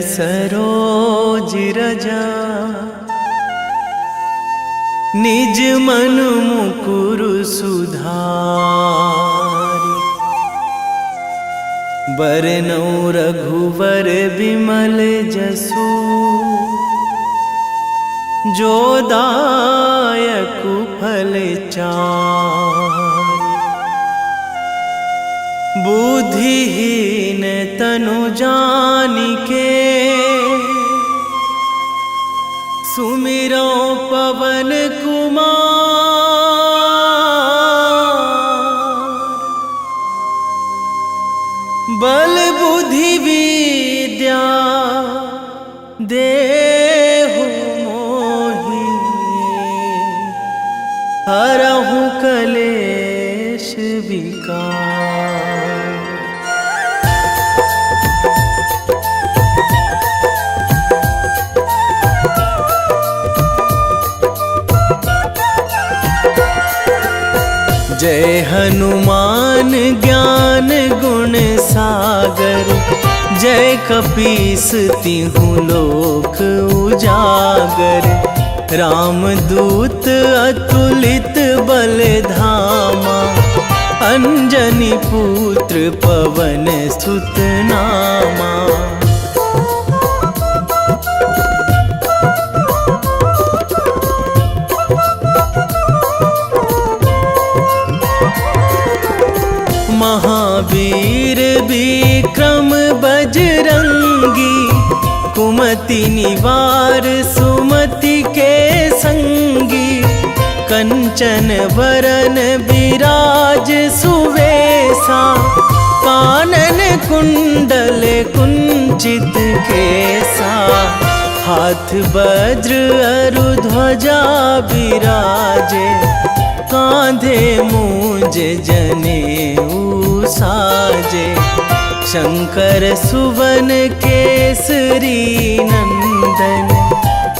सरोज रजा निज मन मुकुर सुधारि। बरनौ रघुवर बिमल जसु जो दायकु फल चारि। बुद्धिहीन तनु जानिके सुमिरो पवन कुमार। बल बुद्धि विद्या देहु मोहि हरहु कलेश विकार। जय हनुमान ज्ञान गुण सागर। जय कपीस तिहु लोक उजागर। रामदूत अतुलित बल धामा। अंजनी पुत्र पवन सुत नामा। महावीर विक्रम बजरंगी। कुमति निवार सुमति के संगी। कंचन वरन विराज सुवेशा। कानन कुंडल कुंचित केसा। हाथ वज्र अरु ध्वजा विराजे। कांधे मूंज जनेऊ साजे। शंकर सुवन केसरी नंदन।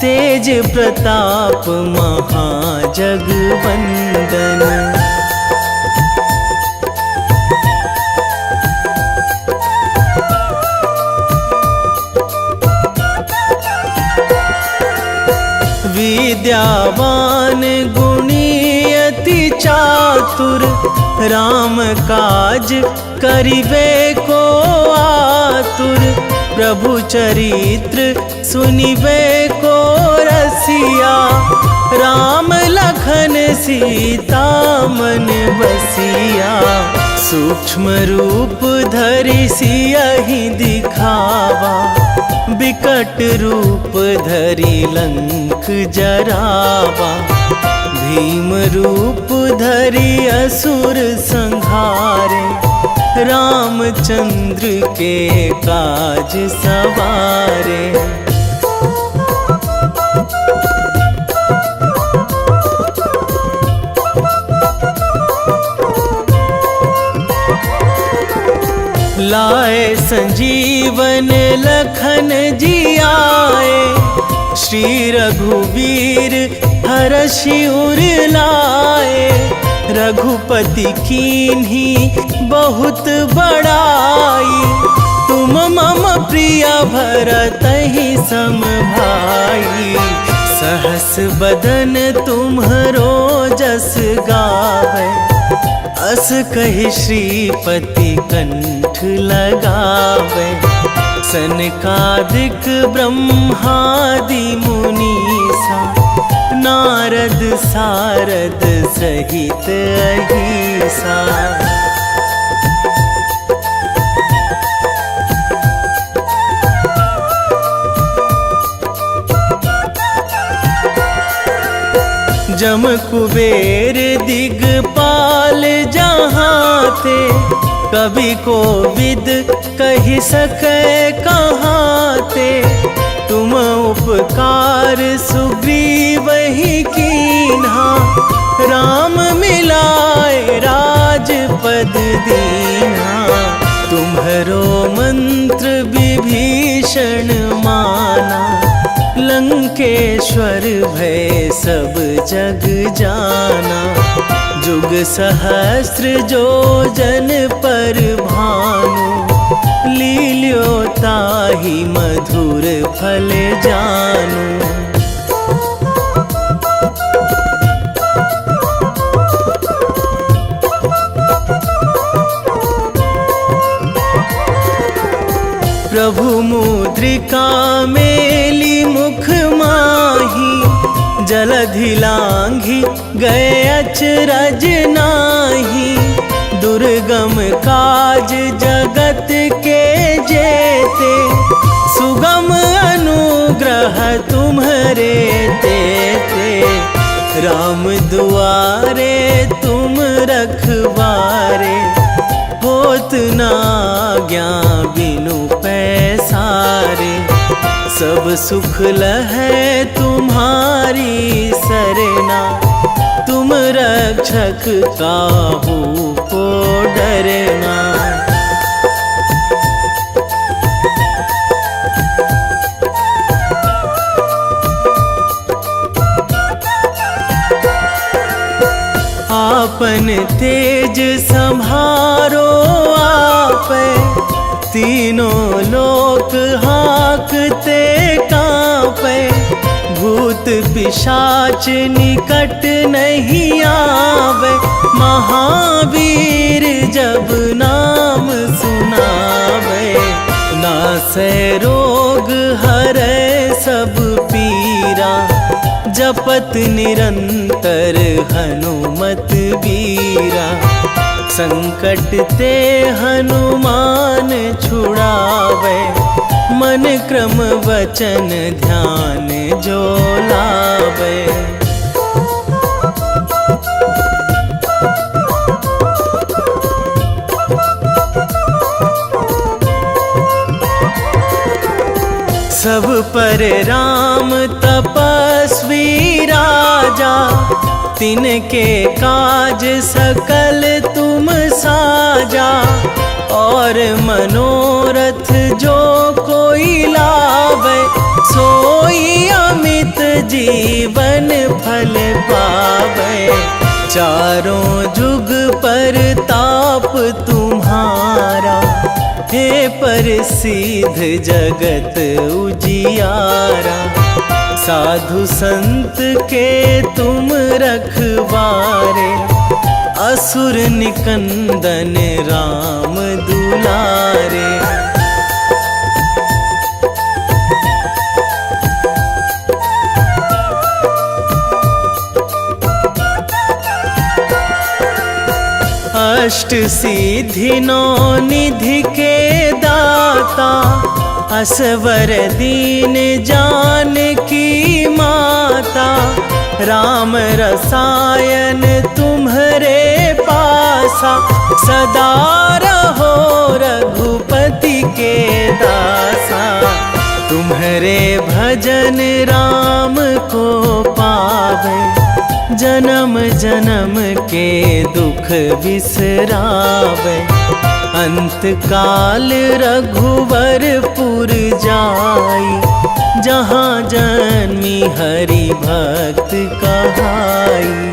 तेज प्रताप महाजगवंदन। विद्यावान गुणी अति चातुर। राम काज करिबे को आतुर। प्रभु चरित्र सुनिबे को रसिया। राम लखन सीता मन बसिया। सूक्ष्म रूप धरि सियहि दिखावा। विकट रूप धरि लंक जरावा। भीम रूप धरि असुर संहारे। रामचंद्र के काज सवारे। लाए संजीवन लखन जियाए। श्री रघुवीर हरषि उर लाए। रघुपति कीन्ही बहुत बड़ाई। तुम मम प्रिय भरतहि सम भाई। सहस बदन तुम्हरो जस गावे। अस कहि श्रीपति कंठ लगावे। सनकादिक ब्रह्मादि मुनीसा। नारद सारद सहित अहिसा। जम कुबेर दिगपाल जहाँ थे। कवि कोविद कहि सकै कहाँ ते। तुम उपकार सुग्रीवहि कीन्हा। राम मिलाए राजपद दीन्हा। तुम्हरो मंत्र विभीषण माना। लंकेश्वर भय सब जग जाना। जुग सहस्र जो जन पर भानु। लील्यो ताहि मधुर फल जानू। प्रभु मुद्रिका मेली मुख माही, जलधि लांघी गए अचरज नाही। दुर्गम काज जगत के जेते, सुगम अनुग्रह तुम्हरे तेते। राम दुआरे तुम रखवारे, होत ना आज्ञा बिनु पैसारे। सब सुख लहै तुम्हारी सरना, तुम रक्षक काहू को डरना। आपन तेज संभारो आपै, तीनों लोक हाकते कांपै। भूत पिशाच निकट नहीं आवे, महावीर जब नाम सुनावे। नासै रोग हरै सब पीरा, जपत निरंतर हनुमत बीरा। संकट ते हनुमान छुड़ावे, मन क्रम वचन ध्यान जो लावे। सब पर राम तपस्वी राजा, तिनके काज सकल तुम साजा। और मनोरथ जो कोई लावे, सोई अमित जीवन फल पावे। चारों जुग पर ताप तुम्हारा, हे प्रसिद्ध जगत उजियारा। साधु संत के तुम रखवारे, असुर निकंदन राम दुलारे। अष्ट सिद्धि नौ निधि के दाता, असवर दीन जानकी माता। राम रसायन तुम्हरे पासा, सदा रहो रघुपति के दासा। तुम्हरे भजन राम को पावे, जन्म जन्म के दुख बिसरावे। अंत काल रघुवरपुर जाई, जहाँ जन्मी हरि भक्त कहाई।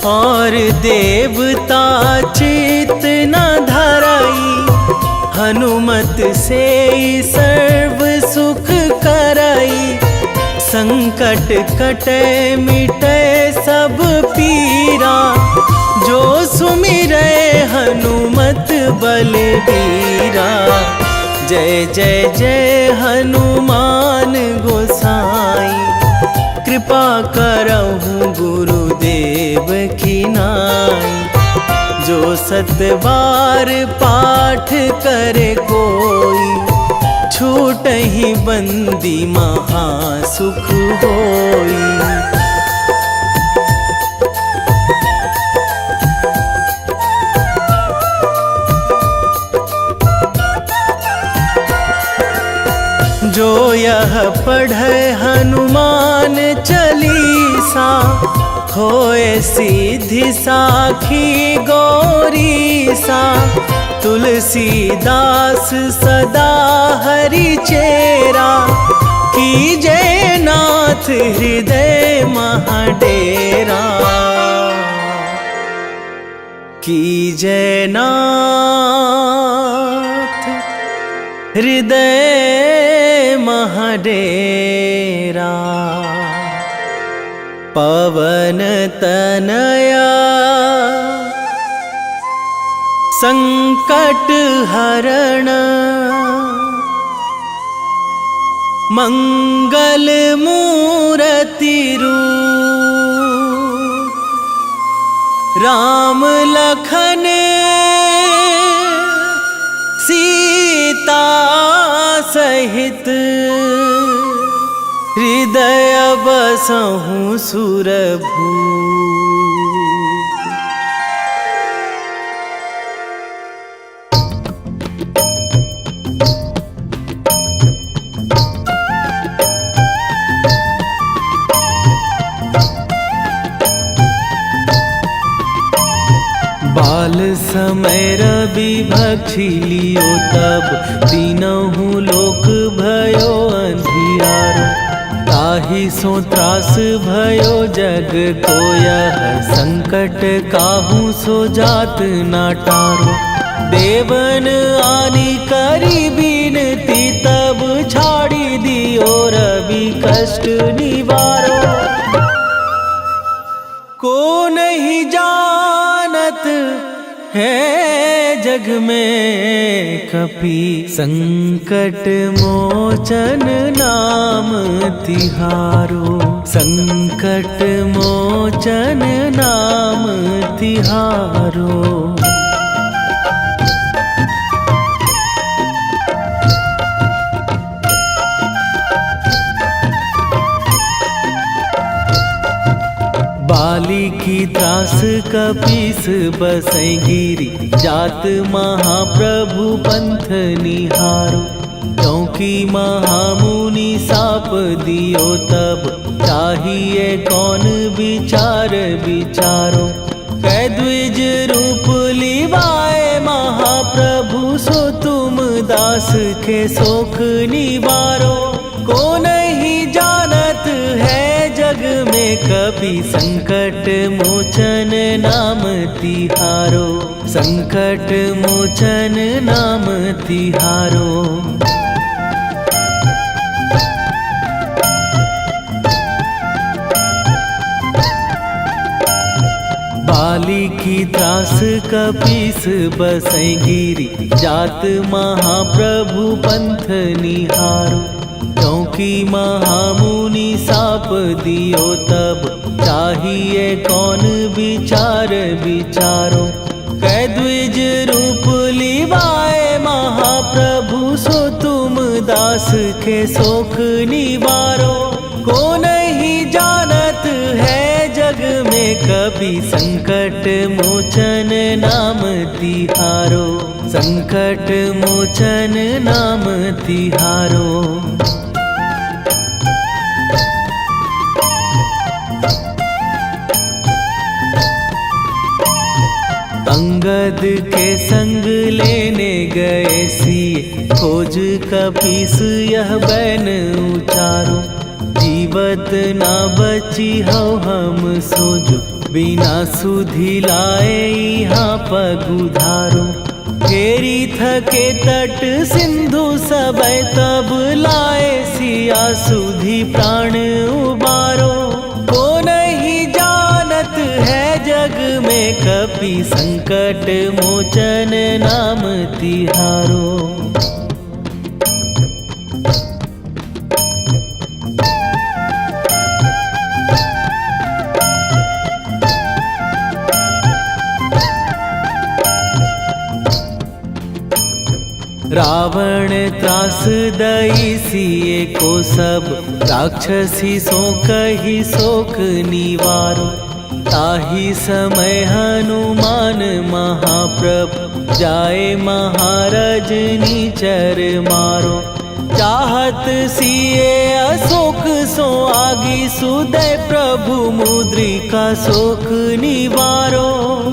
और देवता चित न धराई, हनुमत से सर्व सुख कराई। संकट कटे मिटे सब पीरा, जो सुमिरै हनुमत बलबीरा। जय जय जय हनुमान गोसाई, कृपा करहु गुरुदेव की नाई। जो सतबार पाठ करे कोई, छूटहि बंदी महासुख होई। जो यह पढ़े हनुमान चालीसा, होए सीधी साखी गौरीसा। तुलसीदास सदा हरि चेरा, कीजे नाथ हृदय महाडेरा, कीजे नाथ हृदय महाडेरा। पवन तनया संकट हरण, मंगल मूर्ति रूप, राम लखन सीता सहित, हृदय बसहु सुरभूप। बाल समय रवि भक्षी लियो तब, तीनहु लोक भयो अंधियारो। ताहि सो त्रास भयो जग को यह, संकट काहू सो जात ना टारो। देवन आनी करी बिनती तब, छाड़ी दियो रवि कष्ट निवारो। को नहीं जानत है जग में कपि, संकट मोचन नाम तिहारो। संकट मोचन नाम तिहारो। बाली की त्रास कपीस बसै गिरी, जात महाप्रभु पंथ निहारो। क्योंकि महामुनि साप दियो तब, चाहिए कौन विचार विचारो। कै द्विज रूप लिवाए महाप्रभु, सो तुम दास के शोक निवारो। को नहीं जानत है जग में कपि, संकट मोचन नाम तिहारो। संकट मोचन नाम तिहारो। बाली की त्रास कपीस बसै गिरी, जात महाप्रभु पंथ निहारो। क्योंकि महामुनि साप दियो तब, चाहिए कौन विचार विचारो। कै द्विज रूप लिवाए महाप्रभु, सो तुम दास के शोक निवारो। को नहीं जानत है जग में कपि, संकट मोचन नाम तिहारो। संकट मोचन नाम तिहारो। अंगद के संग लेने गए सिए, खोज कपीस यह बैन उचारो। जीवत ना बची हो हम सोजो, बिना सुधि लाए यहाँ पगुधारो। फेरी थके तट सिंधु सबय, तब लाए सिया सुधि प्राण उबारो। को नहीं जानत है जग में कपि, संकट मोचन नाम तिहारो। रावण त्रास दई सिए को सब, राक्षसी सो कही शोक निवारो। ताहि समय हनुमान महाप्रभु, जाए महाराज नीचर मारो। चाहत सिए अशोक सो आगी, सुदय प्रभु मुद्रिका शोक निवारो।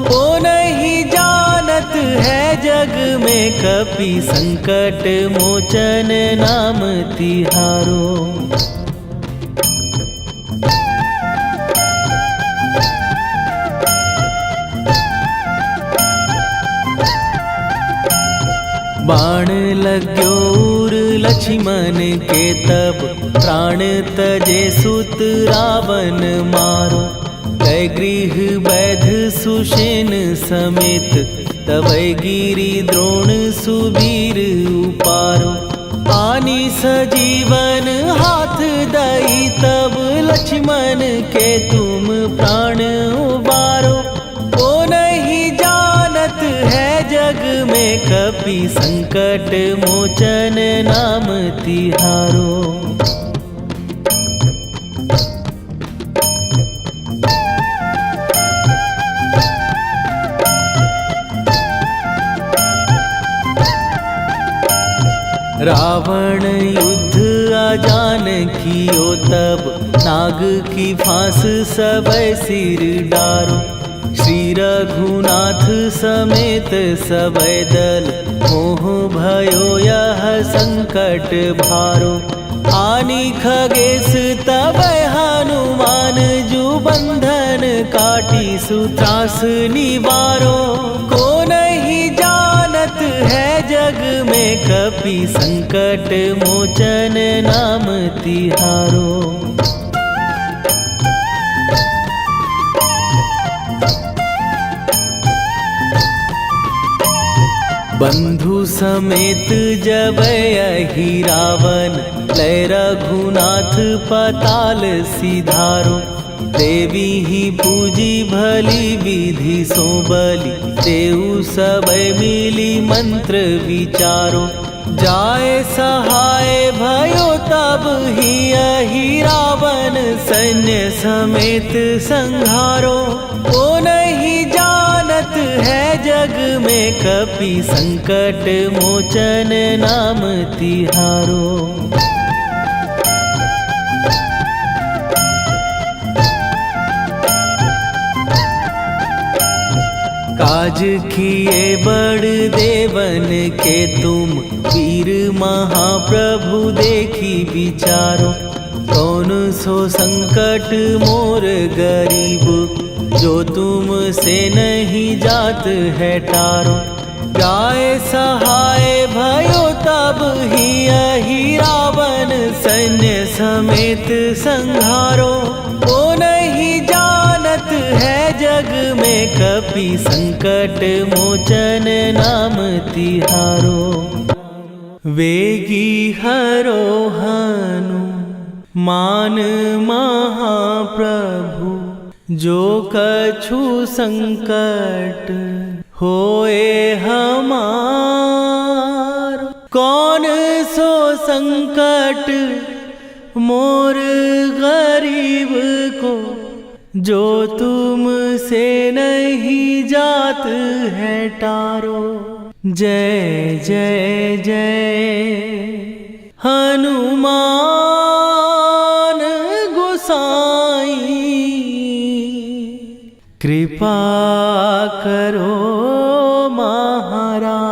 को नहीं जानत है जग में कपि संकट मोचन नाम तिहारो। बाण लाग्यो उर लक्ष्मण के तब प्राण तजे सुत रावण मारो। कै गृह वैध सुषेण समेत तबै गिरि द्रोण सुबीर उपारो। आनी सजीवन हाथ दई तब लक्ष्मण के तुम प्राण उबारो। ओ नहीं जानत है जग में कपि संकट मोचन नाम तिहारो। रावण युद्ध आजान कियो तब नाग की फांस सबै सिर डारो। श्री रघुनाथ समेत सबै दल मोह भयो यह संकट भारो। आनी खगेश तबै हनुमान जु बंधन काटी सुत्रास निवारो। को नहीं जानत है जग में कपि संकट मोचन नाम तिहारो। बंधु समेत जबै अहि रावण लय रघुनाथ पताल सिधारो। देवी ही पूजी भली विधि सो बलि तेउ सबै मिली मंत्र विचारो। जाय सहाय भयो तब ही अहि रावण सैन्य समेत संहारो। ओ नहीं जानत है जग में कपि संकट मोचन नाम तिहारो। काज किए बड़ देवन के तुम वीर महाप्रभु देखी विचारो। कौन सो संकट मोर गरीब जो तुम से नहीं जात है टारो। जाय सहाय भयो तब ही अहि रावण सैन्य समेत संहारो। ओ नहीं जानत है जग में कपि संकट मोचन नाम तिहारो। वेगी हरो हनु मान महाप्रभु जो कछु संकट होए हमार। कौन सो संकट मोर गरीब को जो तुम से नहीं जात है टारो। जय जय जय हनुमान गोसाई कृपा करो महाराज।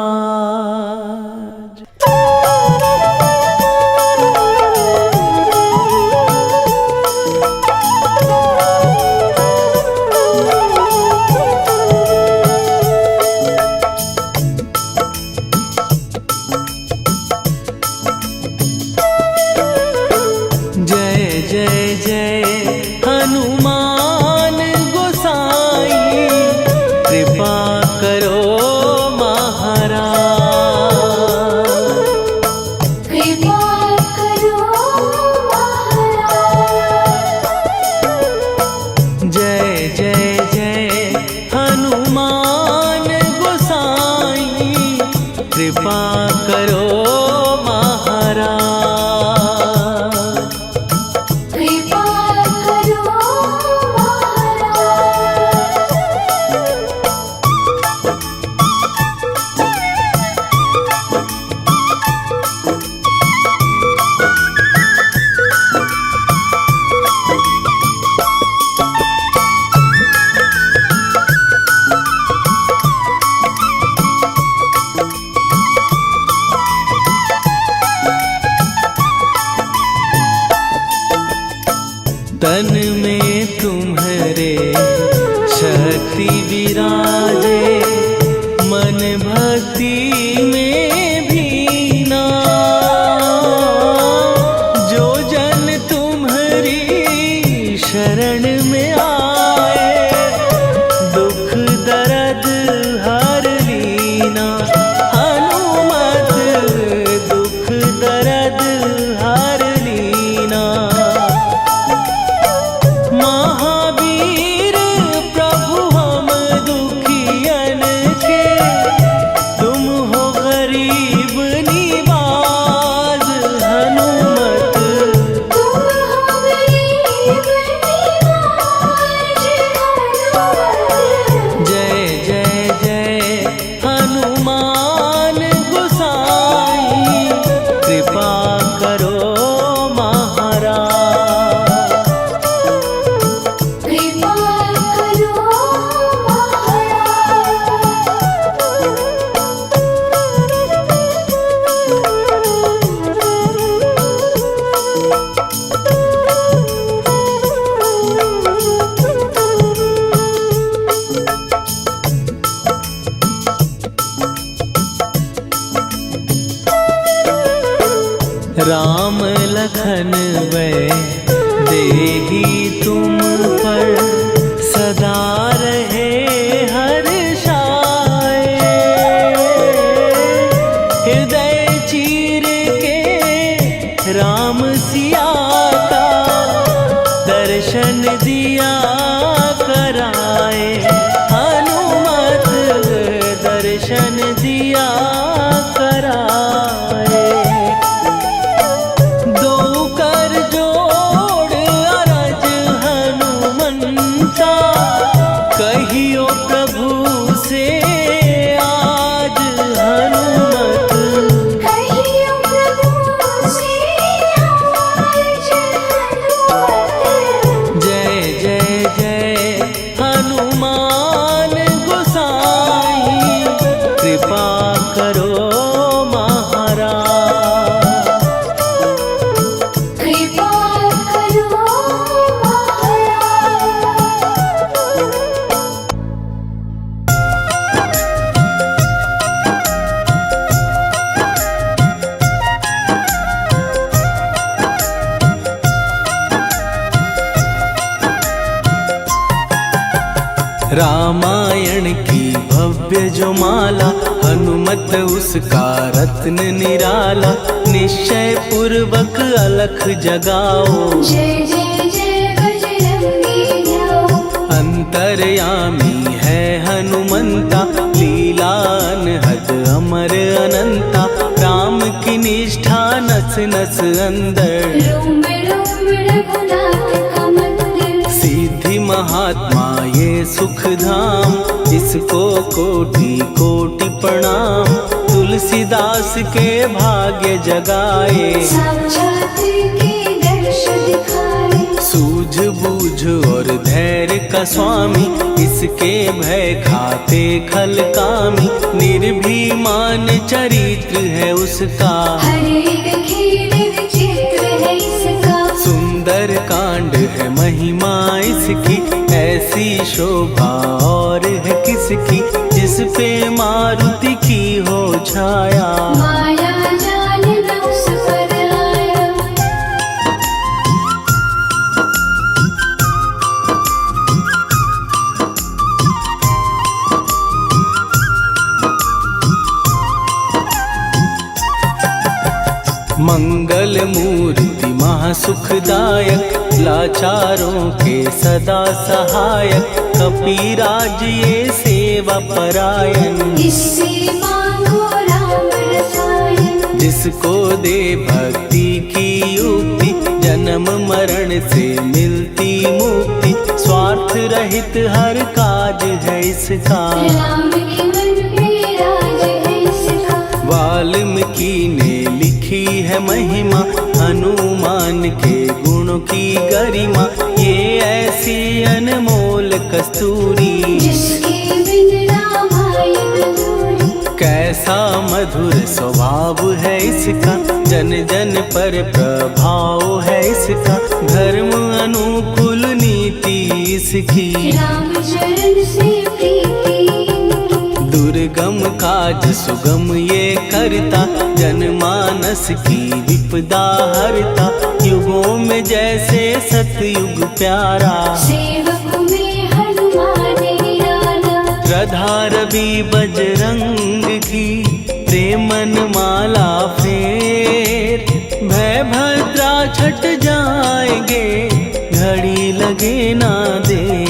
लखन वै देही तुम पर सदा रहे हर्षाए। हृदय चीर के राम सिया का दर्शन दिया कराए। हनुमत दर्शन दिया कराए। दो कर जोड़ अरज हनुमंता कहियो प्रभु से आज हनुमत। कहियो प्रभु से आज हनुमत। जय जय जय हनुमान गोसाई कृपा करो महाराज। कृपा करो महाराज। रामायण की भव्य जो माला हनुमत उसका रत्न निराला। निश्चय पूर्वक अलख जगाओ जय जय जय बजरंगी जाओ। अंतर्यामी है हनुमंता लीला अनहद अमर अनंता। राम की निष्ठा नस नस अंदर रोम रोम रघुनाथ का मंदिर। सिद्धि महात्मा ये सुख धाम इसको कोटि कोटि प्रणाम। तुलसीदास के भाग्य जगाए साक्षात के दर्श दिखाए। सूझ बूझ और धैर्य का स्वामी इसके भय खाते खल कामी। निर्भीमान चरित्र है उसका हर एक खेल विचित्र है इसका। सुंदर कांड है महिमा इसकी ऐसी शोभा और है किसकी। जिस पे मारुति की हो छाया माया जाल न उस पर आया। मंगल मूर्ति महासुखदायक लाचारों के सदा सहायक। कपीराज ये सेवा परायण इससे मांगो राम रसायन। जिसको दे भक्ति की युक्ति जन्म मरण से मिलती मुक्ति। स्वार्थ रहित हर काज है इसका राम के मन पे राज है इसका। वाल्मीकि ने लिखी है महिमा हनुमान के गुणों की गरिमा। ये ऐसी अनमोल कस्तूरी जिसके बिन रामायण अधूरी। कैसा मधुर स्वभाव है इसका जन जन पर प्रभाव है इसका। धर्म अनुकूल नीति इसकी राम चरण से प्रीति। दुर्गम काज सुगम ये करता जनमानस की विपदा हरता। युगों में जैसे सतयुग प्यारा सेवक में हनुमान निराला। श्रद्धा रवि बजरंग की प्रेमन माला फेर। भय भद्रा छट जाएंगे घड़ी लगे ना देर।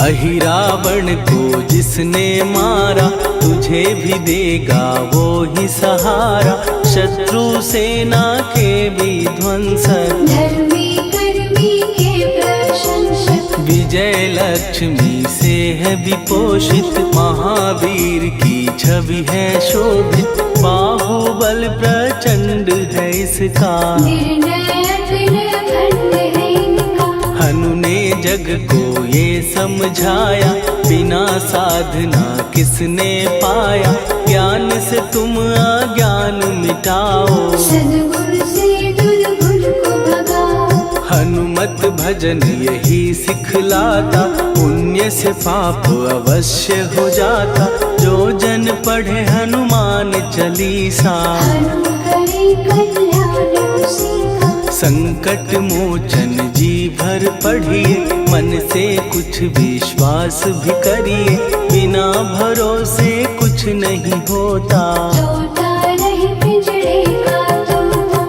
अहिरावण को जिसने मारा तुझे भी देगा वो ही सहारा। शत्रु सेना के विध्वंसक धर्मी कर्मी के प्रशंसक। विजय लक्ष्मी से है विपोषित। महावीर की छवि है शोभित। बाहुबल प्रचंड है इसका निर्णय अखंड है इनका। हनु ने जग को ये समझाया बिना साधना किसने पाया। ज्ञान से तुम अज्ञान मिटाओ सद्गुण से दुर्गुण को भगाओ। हनुमत भजन यही सिखलाता, पुण्य से पाप अवश्य हो जाता। जो जन पढ़े हनुमान चालीसा, हनुम करे कल्याण उसी का। संकट मोचन जी भर पढ़िए, मन से कुछ विश्वास भी करिए। बिना भरोसे कुछ नहीं होता, तोता रहे पिंजरे का तोता।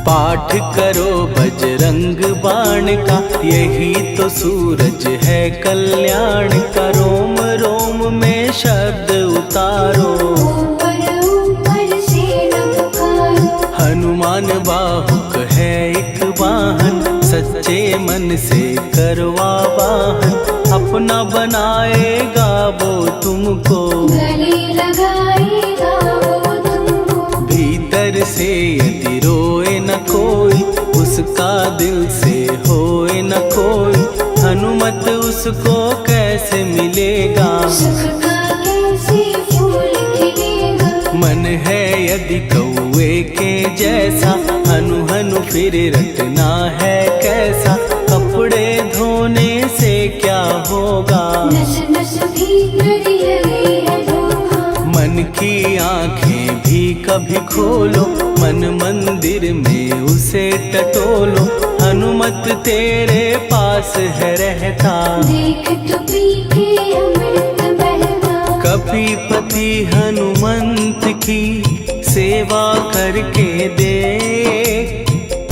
पाठ करो बजरंग बाण का, यही तो सूरज है कल्याण का। रोम रोम में शब्द उतारो, ऊपर ऊपर से न पुकारो। हनुमान बाहुक है एक वाहन, सच्चे मन से करवा वाहन। अपना बनाएगा वो तुमको, गले लगाएगा वो तुमको। भीतर से यदि रोए न कोई, उसका दिल से होए न कोई। हनुमत उसको कैसे मिलेगा, सुख का कैसे फूल खिलेगा। मन है यदि कौए के जैसा, हनु हनु फिर रटना है कैसा। कपड़े धोने से क्या होगा, नस नस भीतर लगी है धोखा। मन की आंखें भी कभी खोलो, मन मंदिर में उसे टटोलो। हनुमत तेरे पास है रहता, देख तो पी के अमृत बहता। कपीपति हनुमंत की सेवा करके दे,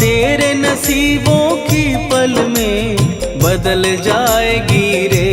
तेरे नसीबों की पल में बदल जाएगी रे।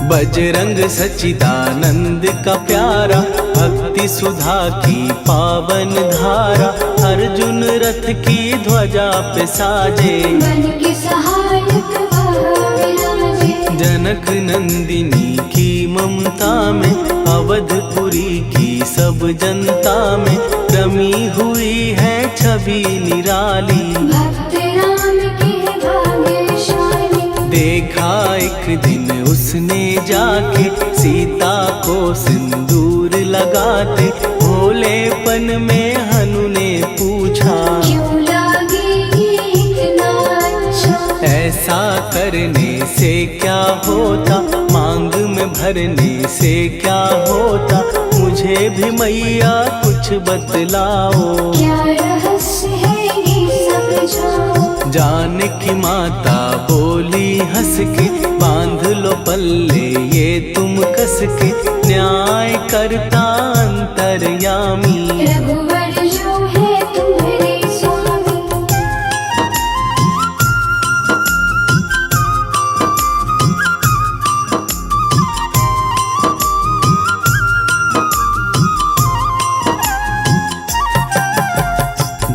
बजरंग सच्चिदानंद का प्यारा, भक्ति सुधा की पावन धारा। अर्जुन रथ की ध्वजा पे साजे, मन के सहायक वह विराजे। जनक नंदिनी की ममता में, अवधपुरी की सब जनता में रमी हुई है छवि निराली। भक्त राम के भाग्यशाली, देखा एक दिन उसने जाके सीता को सिंदूर लगाते। भोलेपन में हनु ने पूछा, क्यों लागे ये इतना अच्छा। ऐसा करने से क्या होता, मांग में भरने से क्या होता। मुझे भी मैया कुछ बतलाओ, क्या रहस्य है ये समझाओ। जानकी माता बोली हंस के, बांध लो पल्ले ये तुम कस के। न्याय करता अंतर्यामी, रघुवर जो है तुम्हारे स्वामी।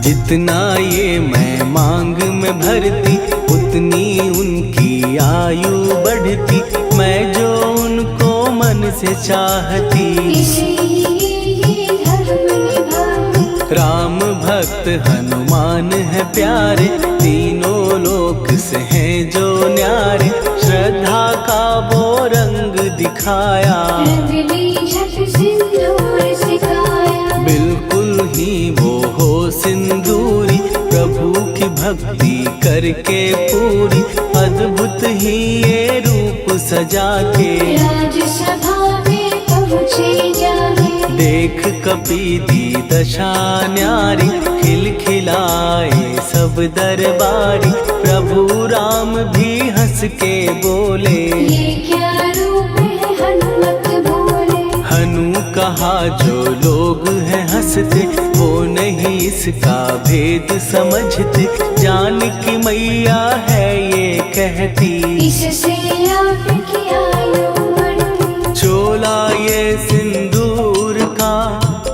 जितना ये मैं मांग में भरती, उतनी उनकी आयु बढ़ती। मैं जो उनको मन से चाहती, इसलिए ये धर्म निभाती। राम भक्त हनुमान है प्यारे, तीनों लोक से हैं जो न्यारे। श्रद्धा का वो रंग दिखाया, रंगली झट सिंदूर सिखाया। बिल्कुल ही वो हो सिंदूरी, प्रभु की भक्ति करके पूरी। अद्भुत ही ये रूप सजा के, राजसभा में पहुँचे जाके। देख कपीदी दशा न्यारी, खिलखिलाए सब दरबारी। प्रभु राम भी हंस के बोले, ये क्या रूप है हनुमत बोले। हनु कहा जो लोग हैं हंसते, वो नहीं इसका भेद समझते। जानकी मैया है ये कहती, इससे आपकी आयु बढ़ती। चोला ये सिंदूर का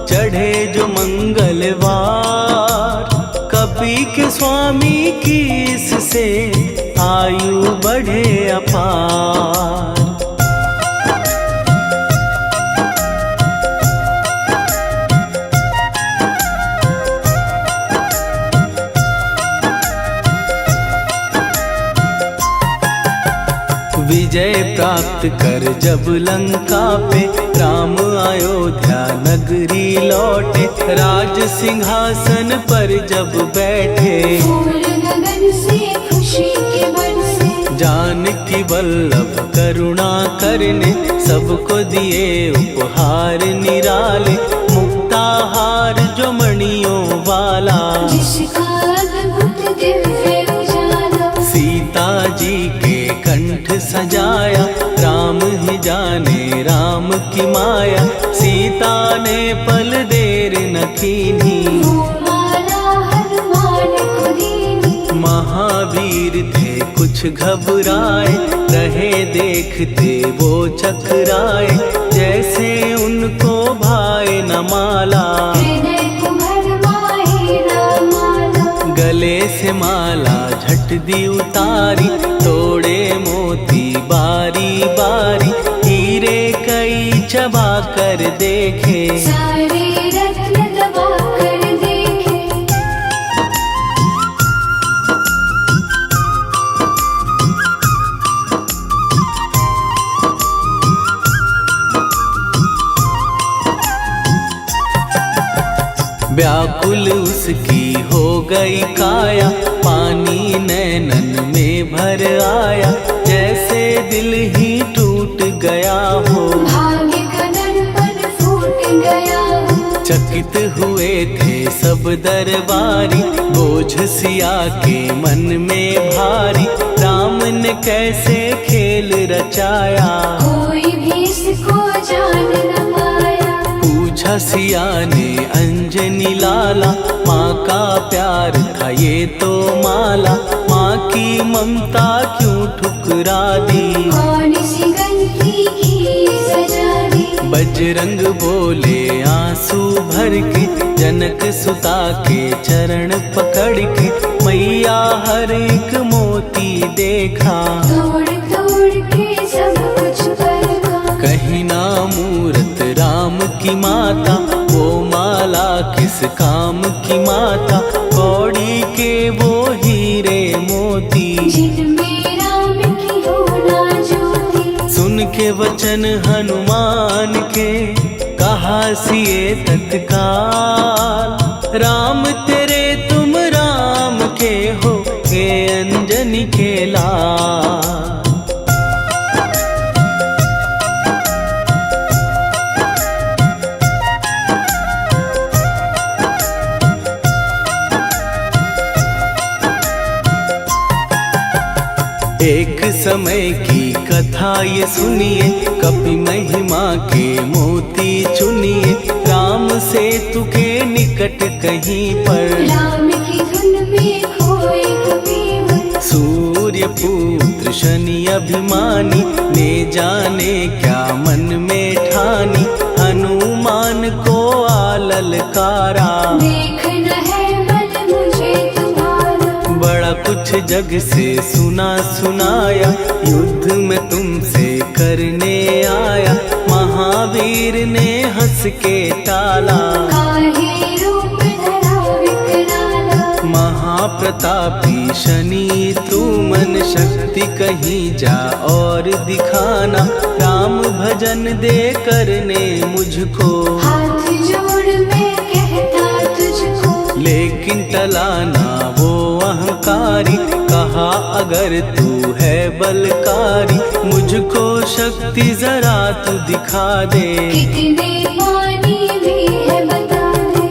चढ़े जो मंगलवार। कपी के स्वामी की इससे आयु बढ़े अपार। विजय प्राप्त कर जब लंका पे राम अयोध्या नगरी लौटे, राज सिंहासन पर जब बैठे, फूल गगन से खुशी के बरसे, जानकी वल्लभ करुणा करने सबको दिए उपहार निराले, मुक्ताहार जो मणियों वाला, जिसका अद्भुत दिव्य उजाला, सीता जी के कंठ सजाया, राम ही जाने राम की माया, सीता ने पल देर न कीन्ही, वो माला हनुमान को दीनी। महावीर थे कुछ घबराए, रहे देखते वो चकराए, जैसे उनको भाए न माला, हृदय को भरमाए न माला, गले से माला झट दी उतारी, तोड़े मोती बारी बारी, हीरे कई चबा कर देखे, सारे रत्न दबा कर देखे। व्याकुल उसकी हो गई काया, पानी नैनन में भर आया, जैसे दिल ही टूट गया हो, भाग्य का दर्पण फूट गया हो, चकित हुए थे सब दरबारी, बोझ सिया के मन में भारी, राम ने कैसे खेल रचाया, कोई भी इसको जान न पाया। पूछा सिया ने अंजनी लाला, माँ का प्यार था ये तो माला, माँ की ममता क्यों ठुकरा दी, कौन सी गलती की सजा दी। बजरंग बोले आंसू भर के, जनक सुता के चरण पकड़ के, मैया हर एक मोती देखा, तोड़ तोड़ के सब कुछ परखा। कहीं ना मूरत राम की माता, वो माला किस काम की माता, कौड़ी के वो हीरे मोती, जिनमें राम की हो ना ज्योति। सुन के वचन हनुमान के, कहा सिए तत्काल, राम तेरे तुम राम के हो, के अंजनी के लाल। एक समय की कथा ये सुनिए, कपि महिमा के मोती चुनिए, राम सेतु के निकट कहीं पर, राम की धुन में खोए कबीर। सूर्य पुत्र शनि अभिमानी, ने जाने क्या मन में ठानी, हनुमान को आललकारा, देखना है बल मुझे तुम्हारा। बड़ा कुछ जग से सुना सुनाया, युद्ध में तुमसे करने आया, महावीर ने हंस के टाला, काहे रूप धरा विकराला। महाप्रतापी शनि तू मन शक्ति कहीं जा और दिखाना, राम भजन दे करने मुझको, हाथ जोड़ मैं कहता तुझको। लेकिन टलाना वो अहंकारी, कहा अगर तू है बलकारी, मुझको शक्ति जरा तू दिखा दे, कितने पानी भी है बता दे।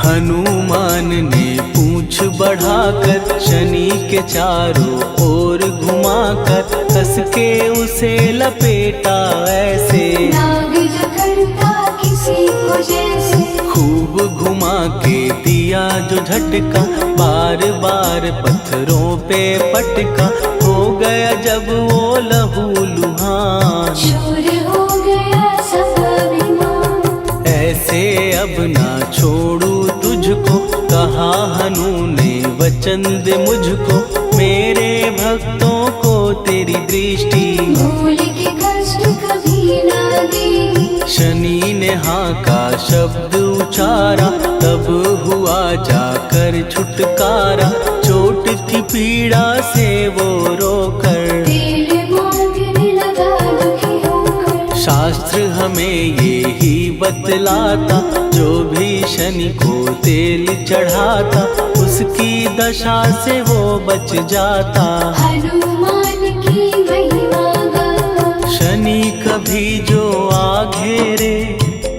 हनुमान ने पूंछ बढ़ाकर, शनि के चारों ओर घुमाकर, कस के उसे लपेटा ऐसे, नाग जो करता किसी को जैसे। खूब घुमा के दिया जो झटका, बार बार पत्थरों पे पटका, हो गया जब वो लहू लुहान, चूर हो गया सब अभिमान। ऐसे अब ना छोड़ू तुझको, कहा हनु ने वचन दे मुझको। मेरे भक्तों को तेरी दृष्टि, भूल के कष्ट कभी ना देगी। शनि ने हाँ का शब्द उचारा, तब हुआ जाकर छुटकारा। चोट की पीड़ा से वो रोकर, तेल मांगने लगा दुखी होकर। शास्त्र हमें ये ही बतलाता, जो भी शनि को तेल चढ़ाता, उसकी दशा से वो बच जाता। हनुमान की महिमा गाता। शनि कभी जो आ घेरे,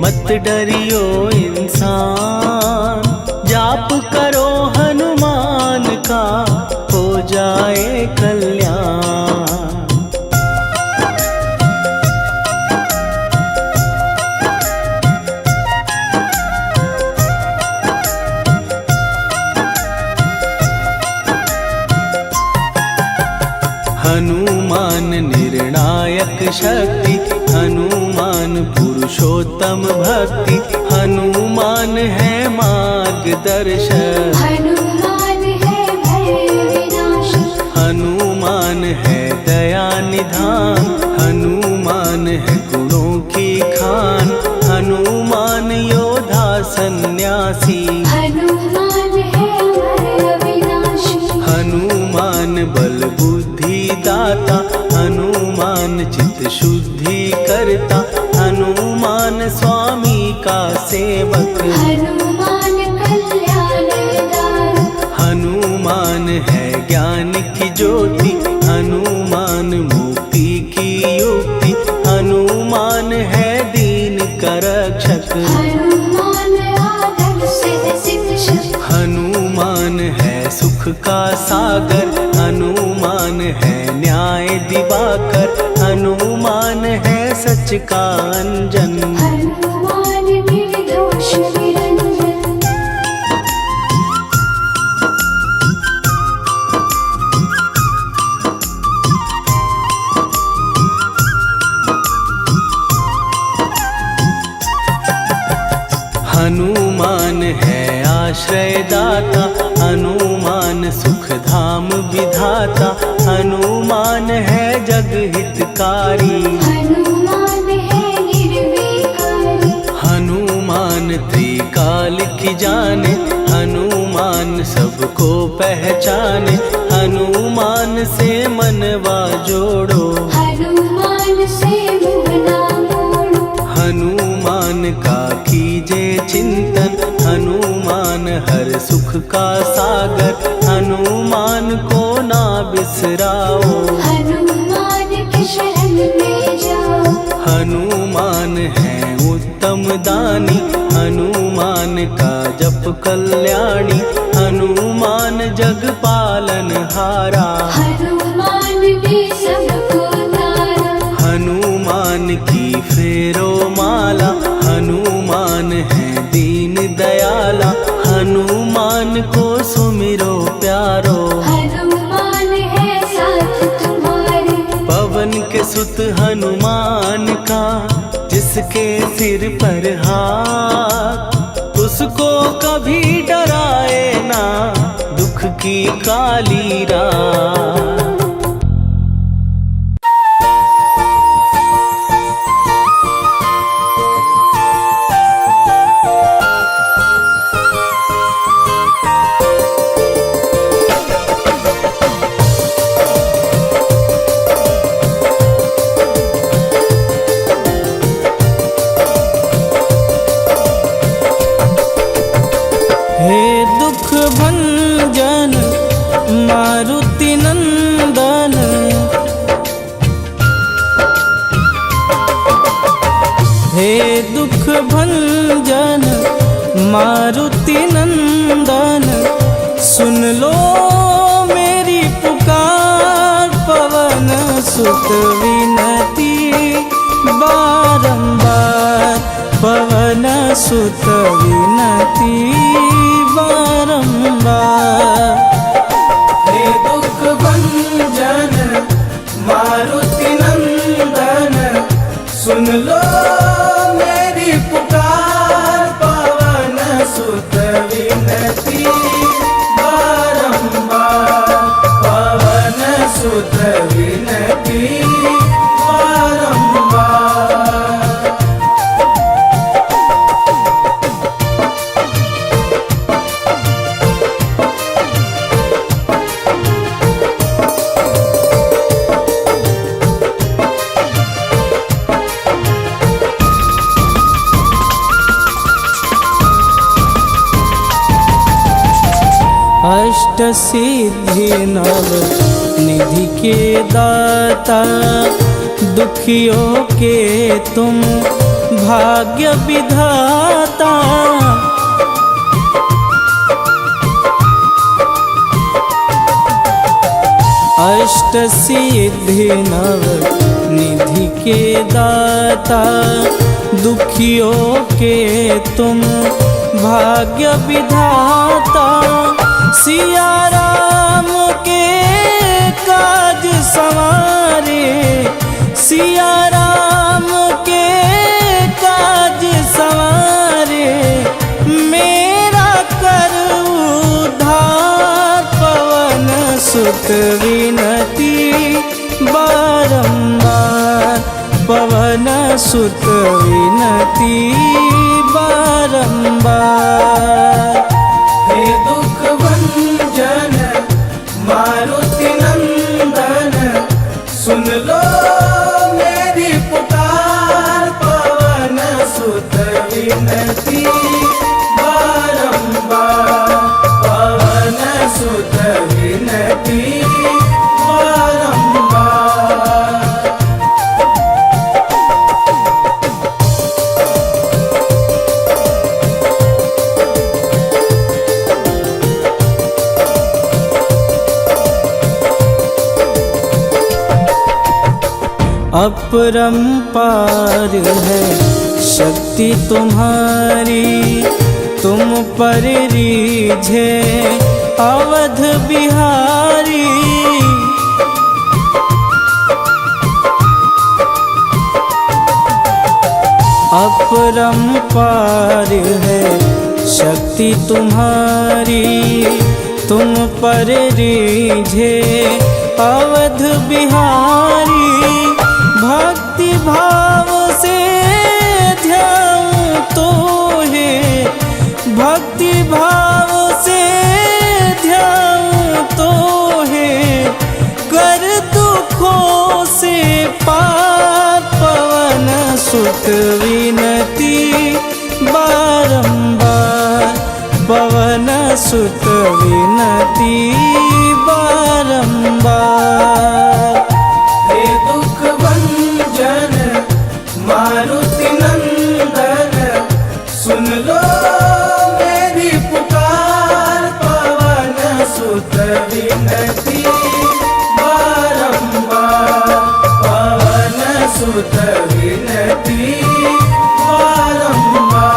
मत डरियो इंसान। जाप करो हनुमान का, हो जाए कल्याण। हनुमान निर्णायक शक्ति, हनुमान पुरुषोत्तम भक्ति। हनुमान है मार्गदर्शक, हनुमान है भय विनाशक। हनुमान है दया निधान। हनुमान है गुणों की खान, हनुमान योद्धा सन्यासी। हनुमान है भय विनाशी। हनुमान बल बुद्धि दाता, हनुमान चित्त शुद्धि करता। हनुमान स्वामी का सेवक, हनुमान कल्याणदायक। हनुमान है ज्ञान की ज्योति। हनुमान मुक्ति की युक्ति, हनुमान है दीन का रक्षक। हनुमान आदर से शिक्षक। हनुमान है सुख का सागर, हनुमान है न्याय दिवाकर। हनुमान है सच का अंजन, हनुमान निर्दोष निरंजन। हनुमान है आश्रय दाता, हनुमान सुख धाम विधाता। हनुमान है जग हितकारी, हनुमान है निर्विकारी। हनुमान त्रिकाल की जाने। हनुमान सबको पहचाने, हनुमान से मनवा जोड़ो। हनुमान से मुँह ना मोड़ो। हनुमान का कीजे चिंतन, हनुमान हर सुख का सागर। हनुमान को ना बिसराओ, हनुमान के शरण में जाओ। हनुमान है उत्तम दानी, हनुमान का जप कल्याणी। हनुमान जग पालन हारा, हनुमान ने सबको तारा। हनुमान की फेरो माला। हनुमान है दीन दयाला, हनुमान को सुमिरो प्यारो। हनुमान है साथ तुम्हारे। पवन के सुत हनुमान का, जिसके सिर पर हाथ, उसको कभी डराए ना दुख की काली रात। हे दुख भंजन मारुति नंदन, हे दुख भंजन मारुति नंदन। सुन लो मेरी पुकार, पवन सुत विनती बारंबार। पवन सुत विनती बारंबार। हे दुख भंजन सुत विनती बारंबार, पवन सुत विनती बारंबार। अष्ट सिद्धि नव निधि के दाता, दुखियों के तुम भाग्य विधाता। अष्ट सिद्धि नव निधि के दाता, दुखियों के तुम भाग्य विधाता। सिया राम के काज संवारे, सिया राम के काज संवारे, मेरा कर उद्धार। पवन सुत विनती बारंबार, पवन सुत विनती बारंबार। हे दुख भंजन मारुति नंदन, सुन लो मेरी पुकार। पवन सुत विनती बारंबार, पवन सुत विनती बारंबार। अपरंपार है शक्ति तुम्हारी, तुम पर रीझे अवध बिहारी। अपरंपार है शक्ति तुम्हारी, तुम पर रीझे अवध बिहारी। भक्ति भाव से ध्याऊं तो है, भक्ति भाव से ध्याऊं तो है, कर दुखों से पार। पवन सुत विनती बारंबार, पवन सुत विनती बारंबार। हे दुख भंजन मारुति नंदन, सुन लो मेरी पुकार। पवन सुत विनती बारंबार, पवन सुत विनती बारंबार।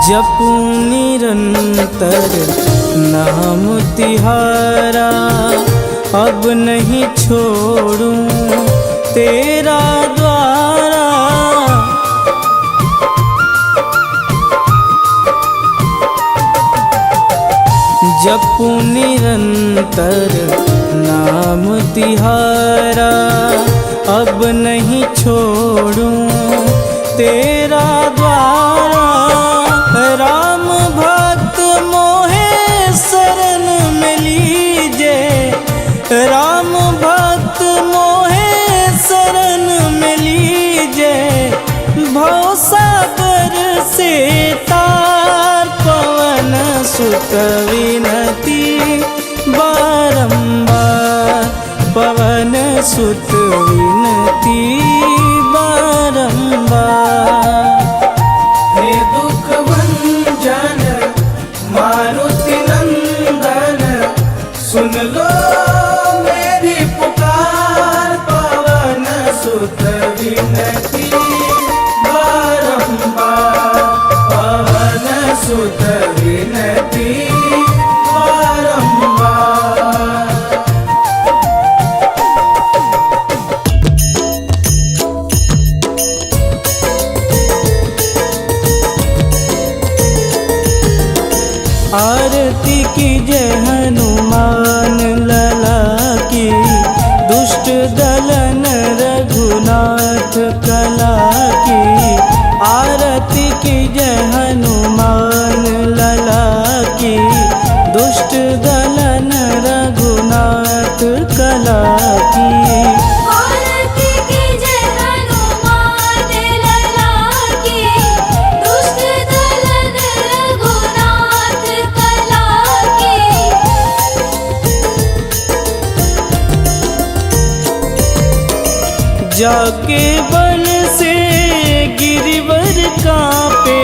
जपूं निरंतर नाम तिहारा, अब नहीं छोड़ूं तेरा द्वारा। जपूं निरंतर नाम तिहारा, अब नहीं छोड़ूं तेरा द्वारा। राम भक्त मोहे शरण में लीजे, राम भक्त मोहे शरण में लीजे। भवसागर से तार, पवन सुत विनती बारंबार, पवन सुत विनती बारंबार। हे दुख भंजन मारुति नंदन, सुन लो मेरी पुकार। पवन दलन रघुनाथ कला की, आरती की जय हनुमान लला की। दुष्ट दलन रघुनाथ कला की, आरती की जय हनुमान लला की। दुष्ट दलन रघुनाथ कला की। जाके बल से गिरिवर कांपे,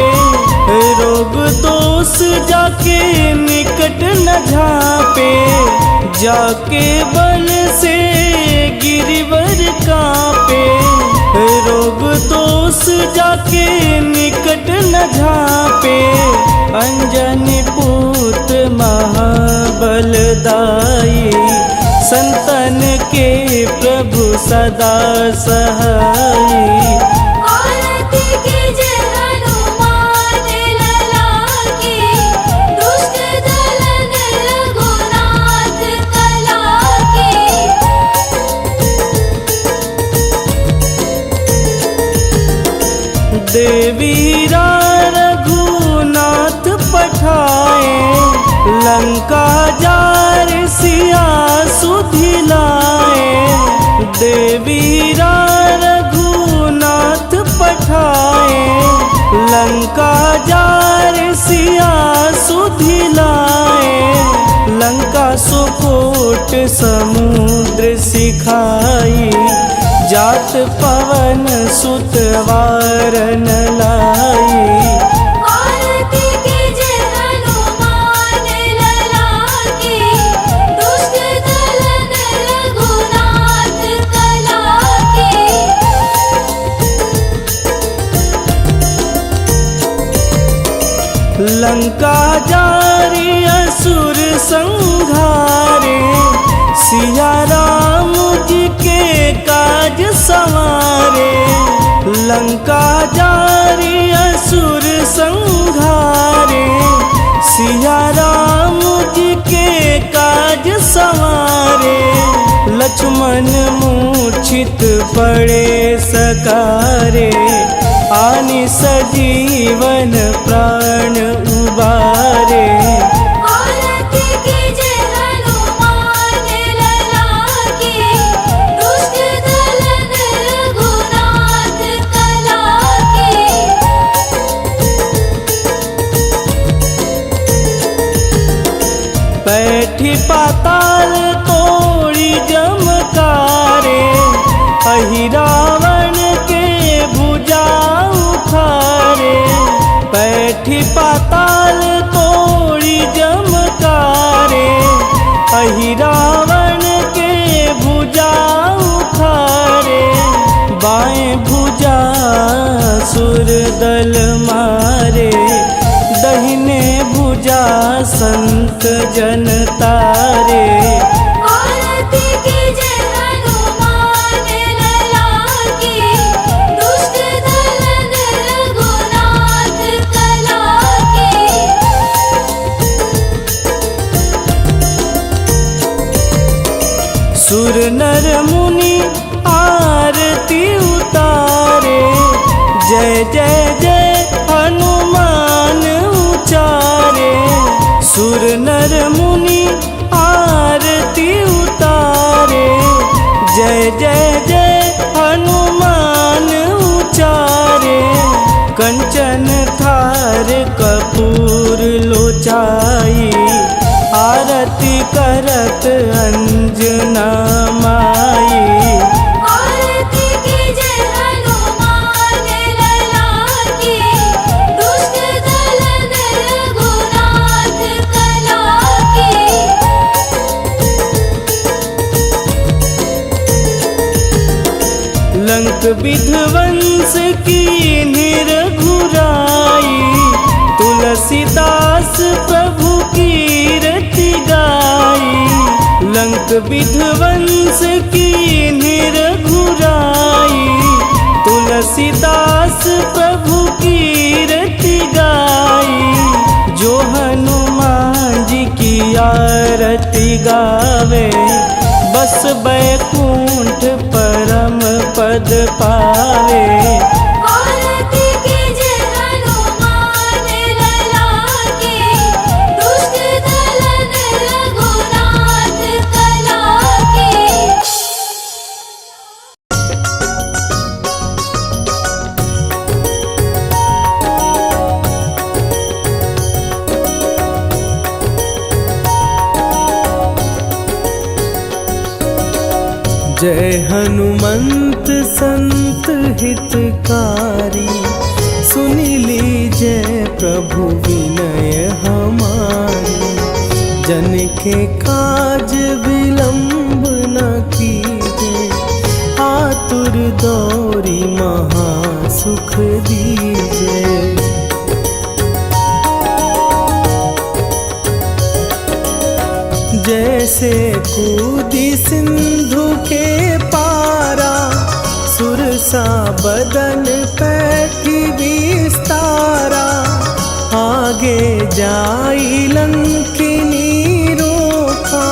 रोग दोष जाके निकट न झांपे। जाके बल से गिरिवर कांपे, रोग दोष जाके निकट न झांपे। अंजनी पूत महाबलदाई, संतन के प्रभु सदा सहाई। आरती की जय हनुमान लला की। दुष्ट दलन रघुनाथ कला की। देवीरा रघुनाथ पठाए, लंका जार सिया सुधिलाए। देवीरा रघुनाथ पठाए, लंका जार सिया सुधिलाए। लंका सुकोट समुद्र सिखाई, जात पवन सुत वारन लाई। आरती की जय हनुमान लला की। दुष्ट दलन रघुनाथ कला की। लंका जारी असुर संघारे, सिया राम जी के काज संवारे। लंका जारी असुर संघारे, सिया राम जी के काज संवारे। लक्ष्मण मूर्छित पड़े सकारे, आनि सजीवन प्राण उबारे। आरती की जय हनुमान लला की। दुष्ट दलन रघुनाथ कला की। बैठी पाताल तोड़ी जमकारे, अहिरावण के भुजा उखारे। बैठी पाताल तोड़ी जमकारे, अहिरावण के भुजा उखारे। बाएं भुजा सुर दल मारे, दहिने भुजा संत जन तारे। आरती की जय हनुमान लला की। दुष्ट दलन रघुनाथ कला की। सुर नर मुनि आरती उतारे, जय जय जय हनुमान उचारे। सुर नर मुनि आरती उतारे, जय जय जय हनुमान उचारे। कंचन थार कपूर लोचाई, आरती करत अंजना माई। आरती की जय हनुमान लला की। दुष्ट दलन रघुनाथ कला की। लंक विध्वंस की निरघुराई, तुलसीदास प्रभु कीरति गाई। लंक विध्वंस की निरघुराई, तुलसीदास प्रभु कीरति गाई। जो हनुमान जी की आरती गावे, बस बैकुंठ पद पावे। औरती के जय हनुमान ललाके, दुष्ट दलन रघुनाथ कलाके। जय हनुमंत संत हितकारी, सुनि लीजय प्रभु विनय हमारी। जन के काज विलंब न कीजे, आतुर दौरी महासुख दीजे। जैसे कूदी सिंधु के पारा, सुरसा बदन पैठी विस्तारा। आगे जाई लंकिनी रोका,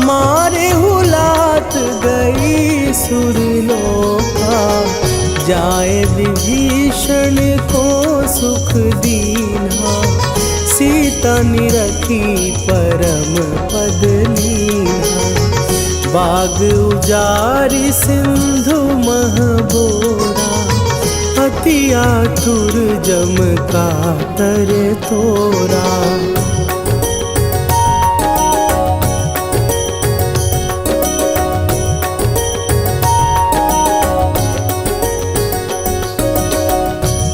मारे हुलात गई सुरलोका। जाए विभीषण को सुख दीना, सीता निरखी परम पद लीना। बाग उजारि सिंधु महबोरा, अति आतुर जम कातर तोरा।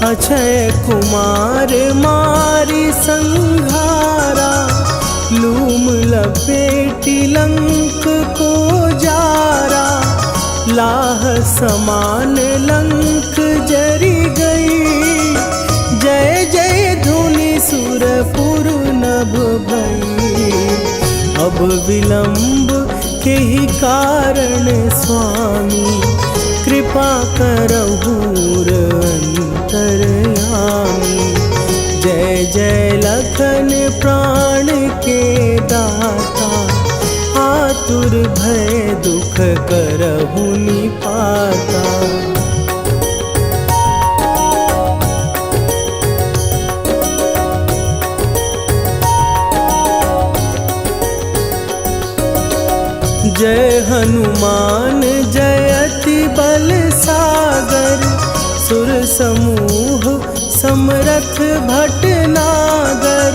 अक्षय कुमार मारी संघारा, लूम लपेटी लंक को जारा। लाह समान लंक जरी गई, जय जय धुनि सुरपुर नभ भई। अब विलंब के ही कारण स्वामी, कृपा करहु अंतरयामी। जय जय लखन प्राण के दाता, आतुर भय दुख करहु निपाता। जय हनुमान जयति बल सागर, सुर समूह समरथ भटनागर।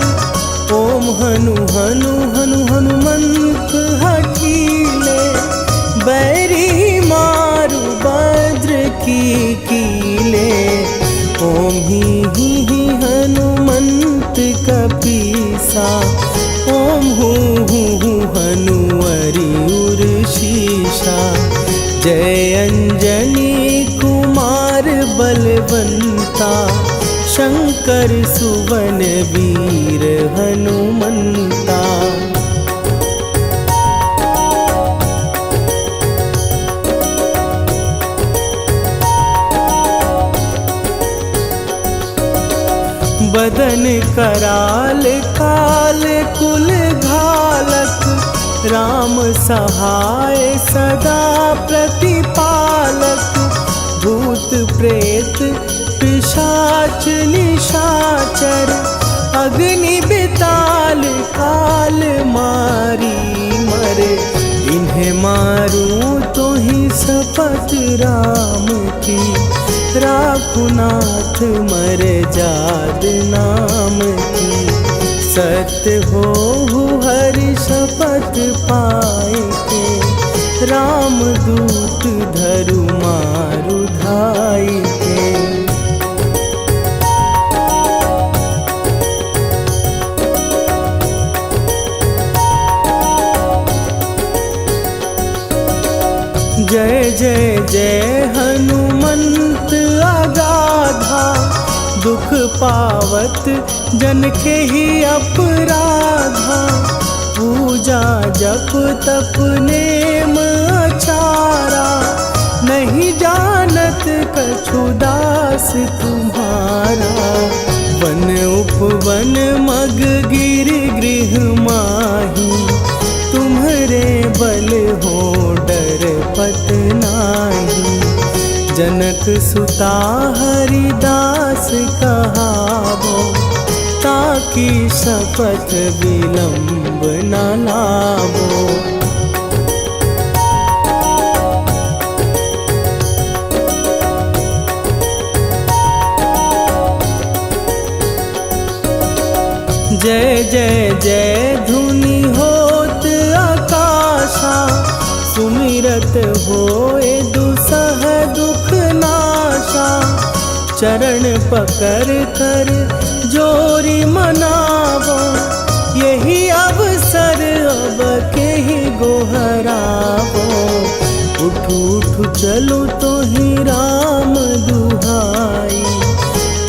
ओम हनु हनु हनु हनुमंत हठीले, बैरी मारु भद्र की कीले। ओम ही हनुमंत कपीसा, ओम हूँ हनुवरि उर शीशा। जय अंजनी कुमार बलवंता, शंकर सुवन वीर हनुमंता। बदन कराल काल कुल घालक, राम सहाय सदा प्रतिपालक। भूत प्रेत पिशाच निशाचर, अग्नि बिताल काल मारी मरे। इन्हें मारूं तो ही शपथ राम की, राखुनाथ मर जाद नाम की। सत्य हो हरि शपथ पाए के, राम दूत धरु मारु धाई के। जय जय जय हनुमंत अगाधा, दुख पावत जन के ही अपराधा। पूजा जप तप नेम अचारा, नहीं जानत कछु दास तुम्हारा। वन उपवन मग गिर गृह माही, तुम्हारे बल हो डर पत नाही। जनक सुता हरिदास कहावो, ताकि शपथ विलंब न लावो। जय जय जय धुनि होत आकाशा, सुमिरत होए दुसह दुख नाशा। चरण पकड़ कर जोरी मनावो, यही अवसर अब के ही गोहरावो। उठू उठू चलो तो ही राम दुहाई,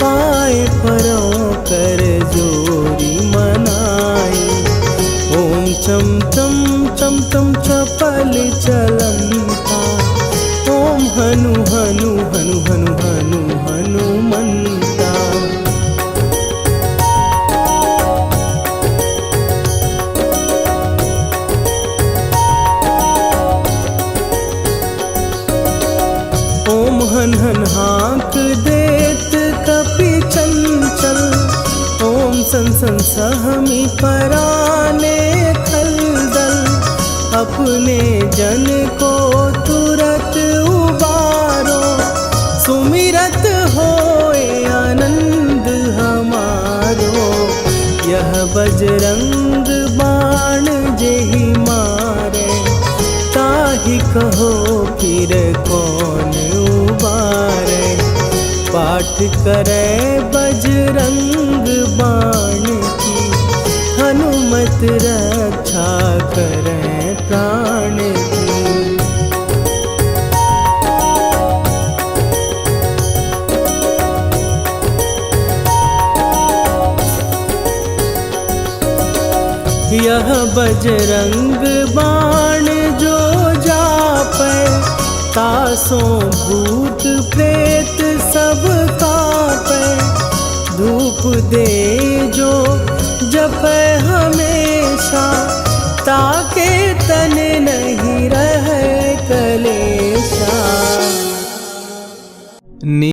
पाए परों कर जोरी मनाई। ओम चम चम चम चम चपल चलंता, ओम हनु हनु हनु हनु हनु हनुमंता। ओम हन हन हाँक देत कपि चंचल, ओम सन सन सहमी पराने खलदल। अपने जन को तुरत उबारो, सुमिरत होए आनंद हमारो। यह बजरंग बाण जेहि मारे, ताहि कहो फिर कौन उबारे। पाठ करे बजरंग बाण की, हनुमत रक्षा करे प्राण की। यह बजरंग बाण जो जापै, तासों भूत प्रेत सब कापै। धूप दे जो जपै हमेशा, ताके तन नहीं रहे